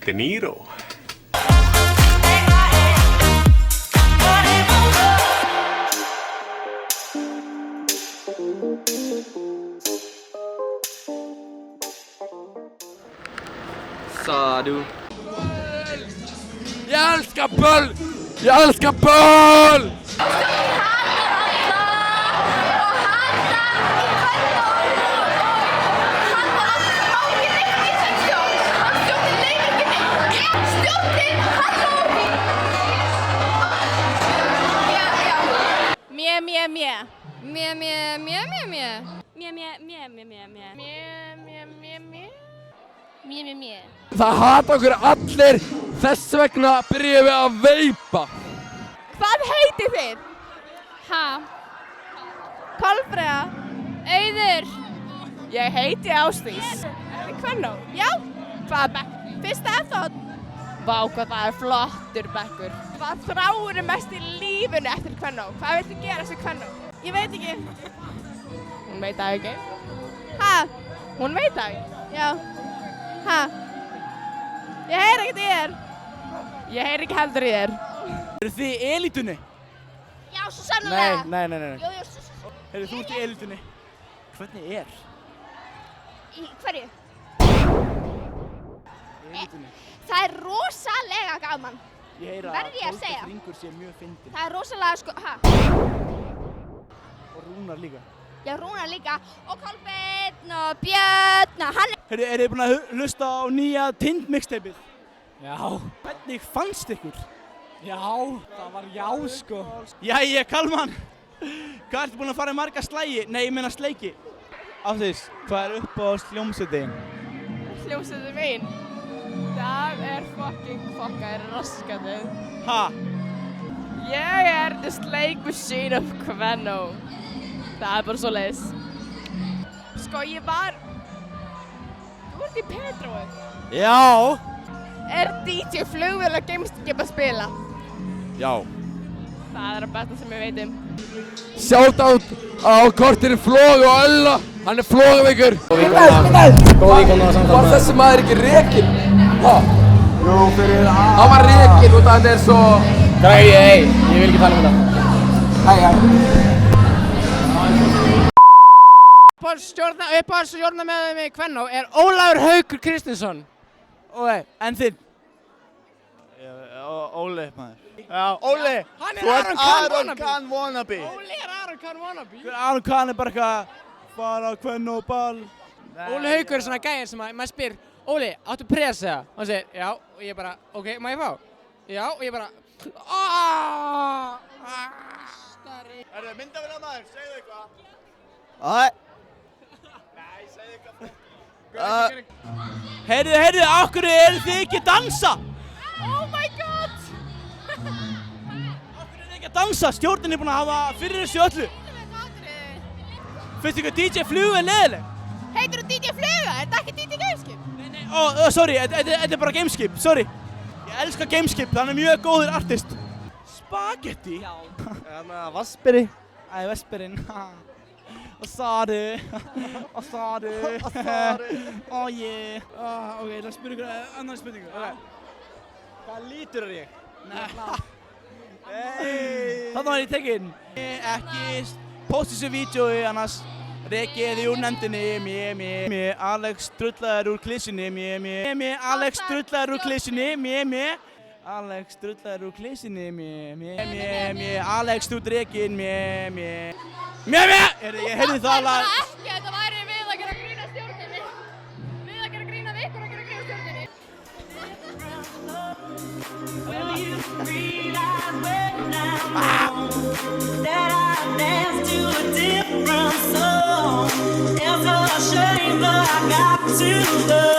De Niro. Sadu. Jag älskar Böll! Jag älskar Böll! Það hata okkur allir, þess vegna byrjum við að veipa. Hvað heitið þið? Kolfreyja. Auður. Ég heiti Ásdís. Er þið kvennó? Já. Hvaða bekk? Fyrsta F-þótt. Vá, hvað það er flottur bekkur. Hvað þráirðu mest í lífinu eftir kvennó? Hvað viltu gera sem kvennó? Ég veit ekki. Hún veit það ekki. Hún veit það ekki? Já. Ég heyri ekkert í þér. Ég heyri ekki heldur í þér. Eru þið í elítunni? Já, svo sannarlega. Nei. Jú. Heyrðu, þú ert í elítunni. Hvernig er? Í hverju? Elítunni. Það er rosalega gaman. Ég heyra Verð ég að segja? Kolbeinn Hringur sé mjög fyndinn. Það er rosalega Og Rúnar líka. Já, Rúnar líka. Og Kolbeinn og Björn og hann. Heyrðu, eru þið búin að hlusta á nýja Tind mixtapeið? Já. Hvernig fannst ykkur? Já, það var já sko. Jæja, Kalman. Hvað ertu búin að fara í marga slægi? Nei, ég meina sleiki. Ásdís, hvað er upp á hljómsveitin? Hljómsveitin mín. Það er fucking raskatið. Ég er the slake machine of Kvennó. Það er bara svoleiðis. Sko, ég var... Þú ert í Petrói. Já. Er DJ Flugvél og Gameskip að spila? Já. Það er að besta sem ég veit um. Shoutout á kortinu Flog og Ölla. Hann er flogaveikur. Góð íkona og samtala. Var þessi maður ekki rekinn? Jú, fyrir að... Hann var rekinn út af hann er svo... Ég vil ekki tala um þetta. Uppáhaldsstjórnarmaður með Kvennó er Ólafur Haukur Kristinsson. En þinn? Óli, maður. Já, Óli. Hann Þú ert Aron Kahn wannabe. Óli er Aron Kahn wannabe. Aron Kahn er bara eitthvað... Fara á Kvennó ball. Óli Haukur er svona gæðin sem maður spyr Óli, áttu press eða? Og hann segir, já. Og ég bara, ok, má ég fá? Já, og ég bara... Er það myndavél á maður? Segðu eitthvað. Nei, segðu eitthvað. Heyrðu, okkur eru þið ekki að dansa? Oh my god! Okkur eru þið ekki að dansa? Stjórnin er búin að hafa fyrir þessu öllu. Finnst ykkur DJ Fluga leiðileg? Heitir þú DJ Fluga? Er þetta ekki DJ Gameskip? Nei, sorry, þetta er bara Gameskip, sorry. Ég elska Gameskip, hann er mjög góður artist. Spagetti? Já. Vasperi. Vesperinn. Hvað sagði? Oh yeah. Ok, ég ætla að spyrja ykkur annan spurningu. Hvað lítur er ég? Þarna var ég tekinn. Ekki posta þessu vídeói annars rekið þið úr nefndinni. Alex drullaður úr klísunni. Alex drullaður úr klísunni. Alex drullaður úr klísunni. Alex þú drekinn. Ég heyrði það lag. Ekki, þetta væri við að gera grín að stjórninni. Við að gera grín að ykkur að gera grín að stjórninni. that I dance to a different song. It's a shame, but I got to go.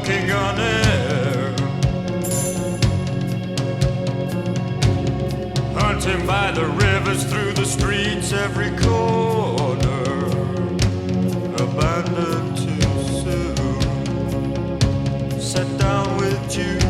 walking on air, hunting by the rivers, through the streets, every corner, abandoned too soon, sat down with you.